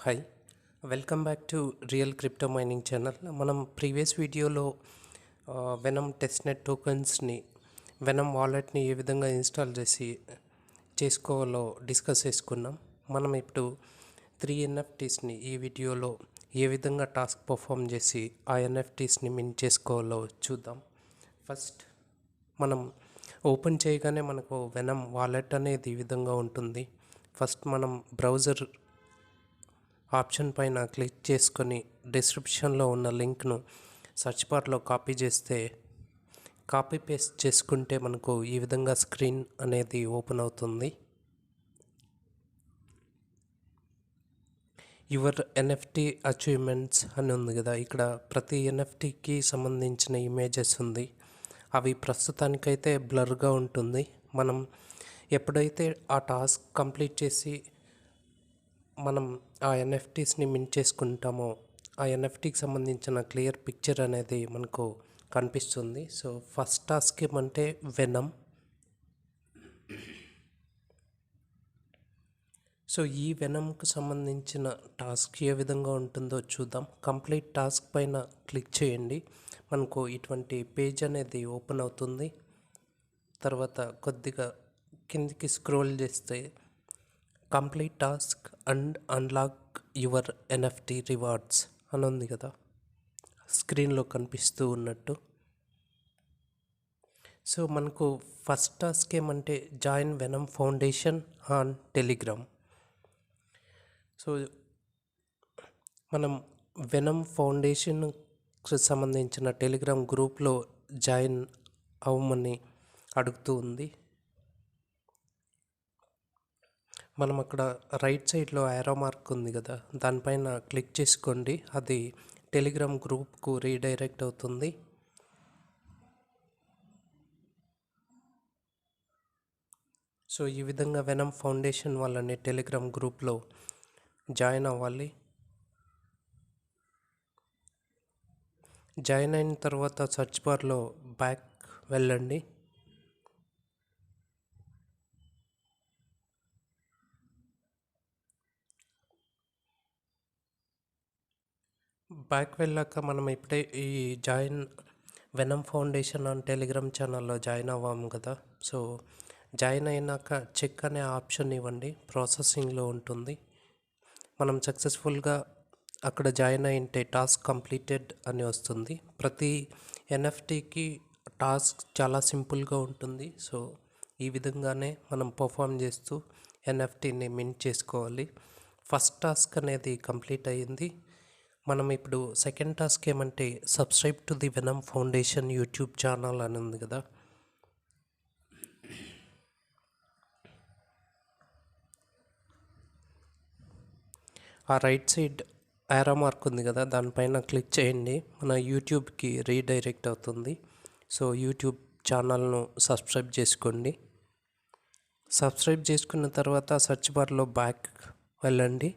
Hi welcome back to real crypto mining channel. మనం previous వీడియోలో venom testnet టోకెన్స్ని venom వాలెట్ని ఏ విధంగా install చేసుకోవాలో discuss చేసుకున్నాం. మనం ఇప్పుడు 3 NFTస్ని ఈ వీడియోలో ఏ విధంగా టాస్క్ పర్ఫామ్ చేసి ఆ NFTస్ని మింట్ చేసుకోవాలో చూద్దాం. ఫస్ట్ మనం ఓపెన్ చేయగానే మనకు వెనమ్ వాలెట్ అనేది ఈ విధంగా ఉంటుంది. ఫస్ట్ మనం బ్రౌజర్ ఆప్షన్ పైన క్లిక్ చేసుకొని డిస్క్రిప్షన్లో ఉన్న లింక్ను సెర్చ్ బార్లో కాపీ చేస్తే కాపీ పేస్ట్ చేసుకుంటే మనకు ఈ విధంగా స్క్రీన్ అనేది ఓపెన్ అవుతుంది. యువర్ NFT అచీవ్మెంట్స్ అని ఉంది కదా, ఇక్కడ ప్రతి NFTకి సంబంధించిన ఇమేజెస్ ఉంది. అవి ప్రస్తుతానికైతే బ్లర్గా ఉంటుంది. మనం ఎప్పుడైతే ఆ టాస్క్ కంప్లీట్ చేసి మనం ఆ NFTస్ని మింట్ చేసుకుంటామో ఆ NFTకి సంబంధించిన క్లియర్ పిక్చర్ అనేది మనకు కనిపిస్తుంది. సో ఫస్ట్ టాస్క్ ఏమంటే వెనమ్. సో ఈ వెనమ్కి సంబంధించిన టాస్క్ ఏ విధంగా ఉంటుందో చూద్దాం. కంప్లీట్ టాస్క్ పైన క్లిక్ చేయండి. మనకు ఇటువంటి పేజ్ అనేది ఓపెన్ అవుతుంది. తర్వాత కొద్దిగా కిందికి స్క్రోల్ చేస్తే complete task and unlock your NFT rewards అని ఉంది కదా, స్క్రీన్లో కనిపిస్తూ ఉన్నట్టు. సో మనకు ఫస్ట్ టాస్క్ ఏమంటే join venom foundation on Telegram. So మనం వెనమ్ ఫౌండేషన్కి సంబంధించిన టెలిగ్రామ్ గ్రూప్లో జాయిన్ అవ్వమని అడుగుతూ ఉంది. మనం అక్కడ రైట్ సైడ్లో యారో మార్క్ ఉంది కదా, దానిపైన క్లిక్ చేసుకోండి. అది టెలిగ్రామ్ గ్రూప్కు రీడైరెక్ట్ అవుతుంది. సో ఈ విధంగా వెనమ్ ఫౌండేషన్ వాళ్ళని టెలిగ్రామ్ గ్రూప్లో జాయిన్ అవ్వాలి. జాయిన్ అయిన తర్వాత సెర్చ్ బార్లో బ్యాక్ వెళ్ళండి. బ్యాక్ వెళ్ళాక మనం ఇప్పుడే ఈ join venom foundation on Telegram ఛానల్లో జాయిన్ అవ్వాము కదా. సో జాయిన్ అయినాక చెక్ అనే ఆప్షన్ ఇవ్వండి, ప్రాసెసింగ్లో ఉంటుంది. మనం సక్సెస్ఫుల్గా అక్కడ జాయిన్ అయింటే టాస్క్ కంప్లీటెడ్ అని వస్తుంది. ప్రతి NFTకి టాస్క్ చాలా సింపుల్గా ఉంటుంది. సో ఈ విధంగానే మనం పర్ఫామ్ చేస్తూ NFTని మింట్ చేసుకోవాలి. ఫస్ట్ టాస్క్ అనేది కంప్లీట్ అయ్యింది. మనం ఇప్పుడు సెకండ్ టాస్క్ ఏమంటే subscribe to the venom foundation YouTube channel అని ఉంది కదా. ఆ రైట్ సైడ్ యారో మార్క్ ఉంది కదా, దానిపైన క్లిక్ చేయండి. మన యూట్యూబ్కి రీడైరెక్ట్ అవుతుంది. సో యూట్యూబ్ ఛానల్ను సబ్స్క్రైబ్ చేసుకోండి. సబ్స్క్రైబ్ చేసుకున్న తర్వాత సెర్చ్ బార్లో బ్యాక్ వెళ్ళండి.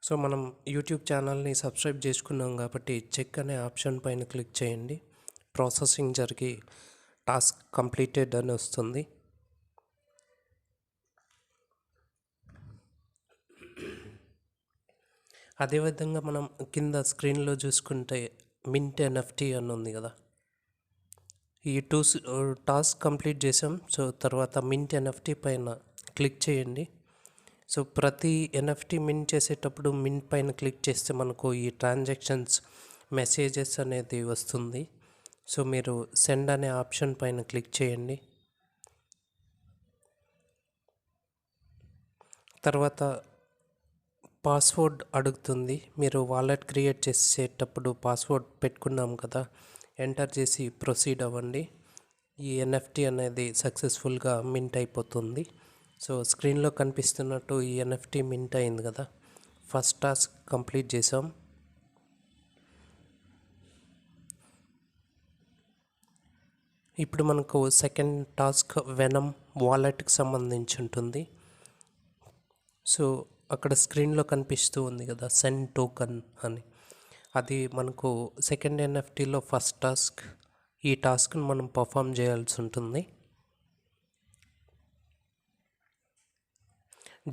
సో మనం యూట్యూబ్ ఛానల్ని సబ్స్క్రైబ్ చేసుకున్నాం కాబట్టి చెక్ అనే ఆప్షన్ పైన క్లిక్ చేయండి. ప్రాసెసింగ్ జరిగి టాస్క్ కంప్లీటెడ్ అని వస్తుంది. అదేవిధంగా మనం కింద స్క్రీన్లో చూసుకుంటే మింట్ NFT అని ఉంది కదా, ఈ టాస్క్ కంప్లీట్ చేసాం. సో తర్వాత మింట్ NFT పైన క్లిక్ చేయండి. సో ప్రతి NFT మింట్ చేసేటప్పుడు మింట్ పైన క్లిక్ చేస్తే మనకు ఈ ట్రాన్సాక్షన్స్ మెసేజెస్ అనేది వస్తుంది. సో మీరు సెండ్ అనే ఆప్షన్ పైన క్లిక్ చేయండి. తర్వాత పాస్వర్డ్ అడుగుతుంది. మీరు వాలెట్ క్రియేట్ చేసేటప్పుడు పాస్వర్డ్ పెట్టుకున్నాం కదా, ఎంటర్ చేసి ప్రొసీడ్ అవ్వండి. ఈ NFT అనేది సక్సెస్ఫుల్గా మింట్ అయిపోతుంది. సో స్క్రీన్లో కనిపిస్తున్నట్టు ఈ NFT మింట్ అయింది కదా. ఫస్ట్ టాస్క్ కంప్లీట్ చేసాం. ఇప్పుడు మనకు సెకండ్ టాస్క్ వెనమ్ వాలెట్కి సంబంధించి ఉంటుంది. సో అక్కడ స్క్రీన్లో కనిపిస్తూ ఉంది కదా సెండ్ టోకన్ అని, అది మనకు సెకండ్ NFTలో ఫస్ట్ టాస్క్. ఈ టాస్క్ని మనం పర్ఫామ్ చేయాల్సి ఉంటుంది.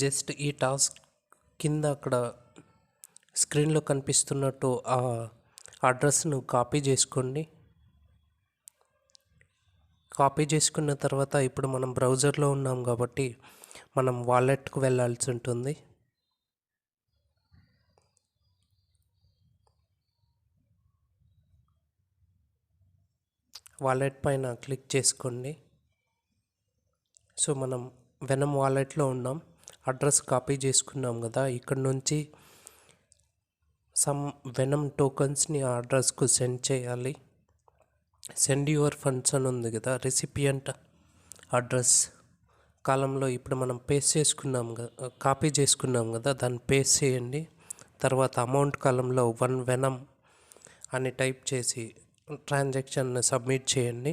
జస్ట్ ఈ టాస్క్ కింద అక్కడ స్క్రీన్లో కనిపిస్తున్నట్టు ఆ అడ్రస్ను కాపీ చేసుకోండి. కాపీ చేసుకున్న తర్వాత ఇప్పుడు మనం బ్రౌజర్లో ఉన్నాం కాబట్టి మనం వాలెట్కు వెళ్ళాల్సి ఉంటుంది. వాలెట్ పైన క్లిక్ చేసుకోండి. సో మనం వెనమ్ వాలెట్లో ఉన్నాం, అడ్రస్ కాపీ చేసుకున్నాం కదా, ఇక్కడ నుంచి సమ్ వెనమ్ టోకన్స్ని ఆ అడ్రస్కు సెండ్ చేయాలి. సెండ్ యువర్ ఫండ్స్ అని ఉంది కదా, రెసిపియంట్ అడ్రస్ కాలంలో ఇప్పుడు మనం పేస్ట్ చేసుకున్నాం కదా, కాపీ చేసుకున్నాం కదా, దాన్ని పేస్ట్ చేయండి. తర్వాత అమౌంట్ కాలంలో 1 వెనమ్ అని టైప్ చేసి ట్రాన్సాక్షన్ సబ్మిట్ చేయండి.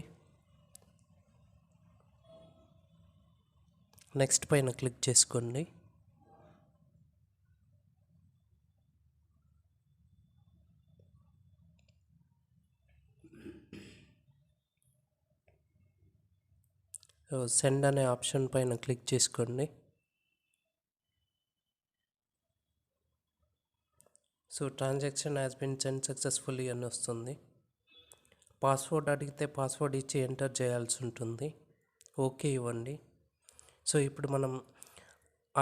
నెక్స్ట్ పైన క్లిక్ చేసుకోండి. సెండ్ అనే ఆప్షన్ పైన క్లిక్ చేసుకోండి. So transaction has been send successfully అని వస్తుంది. పాస్వర్డ్ అడిగితే పాస్వర్డ్ ఇచ్చి ఎంటర్ చేయాల్సి ఉంటుంది. ఓకే ఇవ్వండి. సో ఇప్పుడు మనం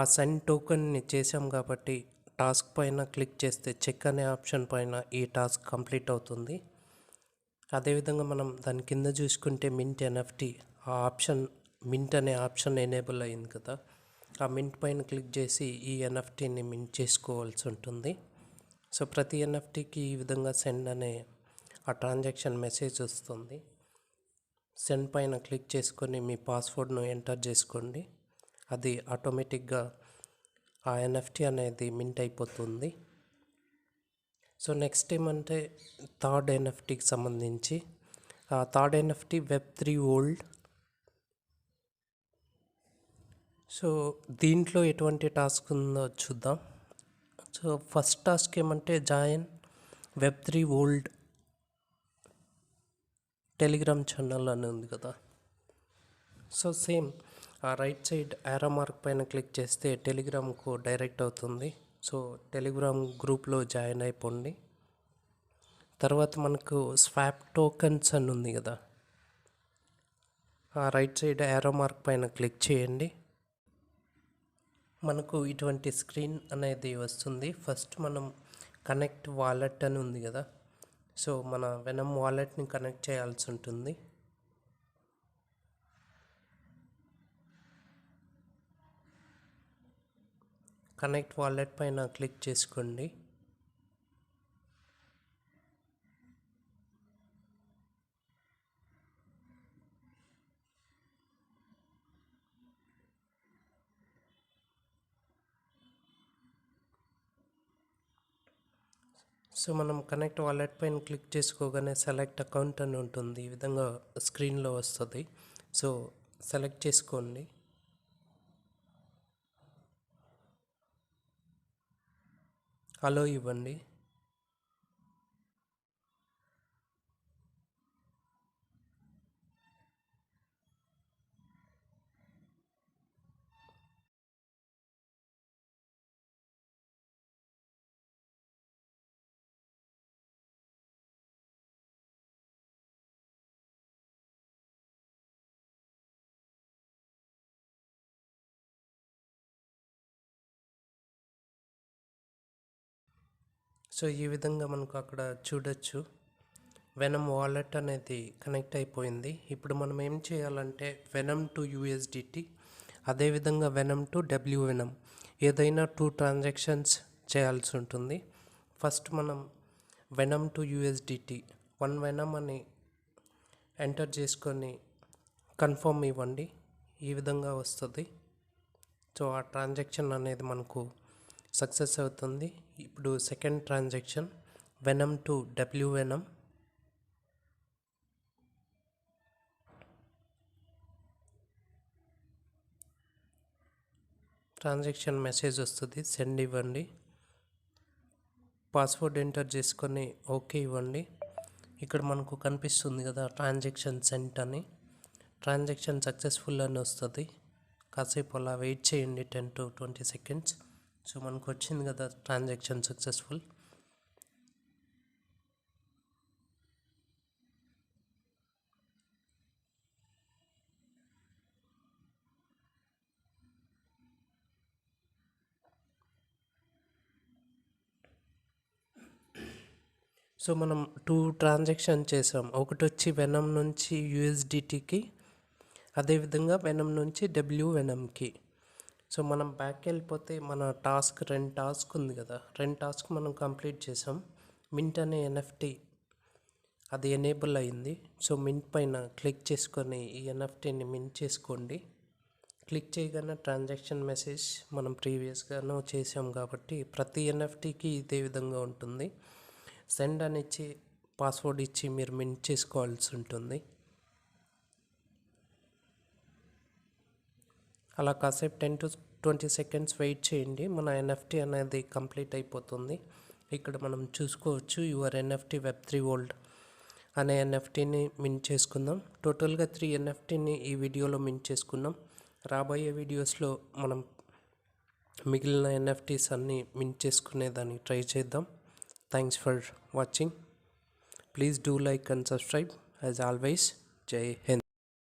ఆ సెండ్ టోకెన్ని చేసాం కాబట్టి టాస్క్ పైన క్లిక్ చేస్తే చెక్ అనే ఆప్షన్ పైన ఈ టాస్క్ కంప్లీట్ అవుతుంది. అదేవిధంగా మనం దాని కింద చూసుకుంటే మింట్ ఎన్ఎఫ్టీ ఆ ఆప్షన్, మింట్ అనే ఆప్షన్ ఎనేబుల్ అయింది కదా, ఆ మింట్ పైన క్లిక్ చేసి ఈ ఎన్ఎఫ్టీని మింట్ చేసుకోవాల్సి ఉంటుంది. సో ప్రతి ఎన్ఎఫ్టీకి ఈ విధంగా సెండ్ అనే ఆ ట్రాన్సాక్షన్ మెసేజ్ వస్తుంది. సెండ్ పైన క్లిక్ చేసుకొని మీ పాస్వర్డ్ను ఎంటర్ చేసుకోండి. అది ఆటోమేటిక్గా ఆ ఎన్ఎఫ్టీ అనేది మింట్ అయిపోతుంది. సో నెక్స్ట్ ఏమంటే థర్డ్ ఎన్ఎఫ్టీకి సంబంధించి ఆ థర్డ్ ఎన్ఎఫ్టీ Web3.WORLD. సో దీంట్లో ఎటువంటి టాస్క్ ఉందో చూద్దాం. సో ఫస్ట్ టాస్క్ ఏమంటే జాయిన్ Web3.WORLD టెలిగ్రామ్ ఛానల్ అని ఉంది కదా. సో సేమ్ ఆ రైట్ సైడ్ యారో మార్క్ పైన క్లిక్ చేస్తే టెలిగ్రామ్కు డైరెక్ట్ అవుతుంది. సో టెలిగ్రామ్ గ్రూప్లో జాయిన్ అయిపోండి. తర్వాత మనకు స్వాప్ టోకన్స్ అని ఉంది కదా, ఆ రైట్ సైడ్ యారో మార్క్ పైన క్లిక్ చేయండి. మనకు ఇటువంటి స్క్రీన్ అనేది వస్తుంది. ఫస్ట్ మనం కనెక్ట్ వాలెట్ అని ఉంది కదా, సో మన వెనమ్ వాలెట్ని కనెక్ట్ చేయాల్సి ఉంటుంది. కనెక్ట్ వాలెట్ పైన క్లిక్ చేసుకోండి. సో మనం కనెక్ట్ వాలెట్ పైన క్లిక్ చేసుకోగానే సెలెక్ట్ అకౌంట్ అని ఉంటుంది, ఈ విధంగా స్క్రీన్లో వస్తుంది. సో సెలెక్ట్ చేసుకోండి. అలో ఇవ్వండి. సో ఈ విధంగా మనకు అక్కడ చూడొచ్చు వెనమ్ వాలెట్ అనేది కనెక్ట్ అయిపోయింది. ఇప్పుడు మనం ఏం చేయాలంటే వెనమ్ టు USDT, అదేవిధంగా వెనమ్ టు WENOM ఏదైనా 2 ట్రాన్సాక్షన్స్ చేయాల్సి ఉంటుంది. ఫస్ట్ మనం వెనమ్ టు USDT 1 వెనమ్ అని ఎంటర్ చేసుకొని కన్ఫర్మ్ ఇవ్వండి. ఈ విధంగా వస్తుంది. సో ఆ ట్రాన్సాక్షన్ అనేది మనకు సక్సెస్ అవుతుంది. ఇప్పుడు second transaction venom to WENOM. Transaction message వస్తుంది, సెండ్ ఇవ్వండి. పాస్వర్డ్ ఎంటర్ చేసుకొని ఓకే ఇవ్వండి. ఇక్కడ మనకు కనిపిస్తుంది కదా ట్రాన్సాక్షన్ సెంట్ అని, ట్రాన్సాక్షన్ సక్సెస్ఫుల్ అని వస్తుంది. కాసేపు అలా వెయిట్ చేయండి 10 to 20 seconds. సో మనకు వచ్చింది కదా ట్రాన్సాక్షన్ సక్సెస్ఫుల్. సో మనం 2 ట్రాన్సాక్షన్ చేసాం. ఒకటి వచ్చి వెనం నుంచి యూఎస్డిటీకి, అదేవిధంగా వెనం నుంచి వెనమ్కి. సో మనం బ్యాక్ వెళ్ళిపోతే మన రెండు టాస్క్ ఉంది కదా, 2 టాస్క్ మనం కంప్లీట్ చేసాం. మింట్ అనే ఎన్ఎఫ్టీ అది ఎనేబుల్ అయింది. సో మింట్ పైన క్లిక్ చేసుకొని ఈ ఎన్ఎఫ్టీని మింట్ చేసుకోండి. క్లిక్ చేయగానే ట్రాన్సాక్షన్ మెసేజ్ మనం ప్రీవియస్గానూ చేసాం కాబట్టి ప్రతి ఎన్ఎఫ్టీకి ఇదే విధంగా ఉంటుంది. సెండ్ అని ఇచ్చి పాస్వర్డ్ ఇచ్చి మీరు మింట్ చేసుకోవాల్సి ఉంటుంది. అలా కాసేపు 10 to 20 seconds వెయిట్ చేయండి. మన ఎన్ఎఫ్టీ అనేది కంప్లీట్ అయిపోతుంది. ఇక్కడ మనం చూసుకోవచ్చు యువర్ ఎన్ఎఫ్టీ Web3.WORLD అనే ఎన్ఎఫ్టీని మింట్ చేసుకుందాం. టోటల్గా 3 ఎన్ఎఫ్టీని ఈ వీడియోలో మింట్ చేసుకున్నాం. రాబోయే వీడియోస్లో మనం మిగిలిన ఎన్ఎఫ్టీస్ అన్నీ మింట్ చేసుకునేదాన్ని ట్రై చేద్దాం. Thanks for watching. Please do like and subscribe. As always, జై హింద్.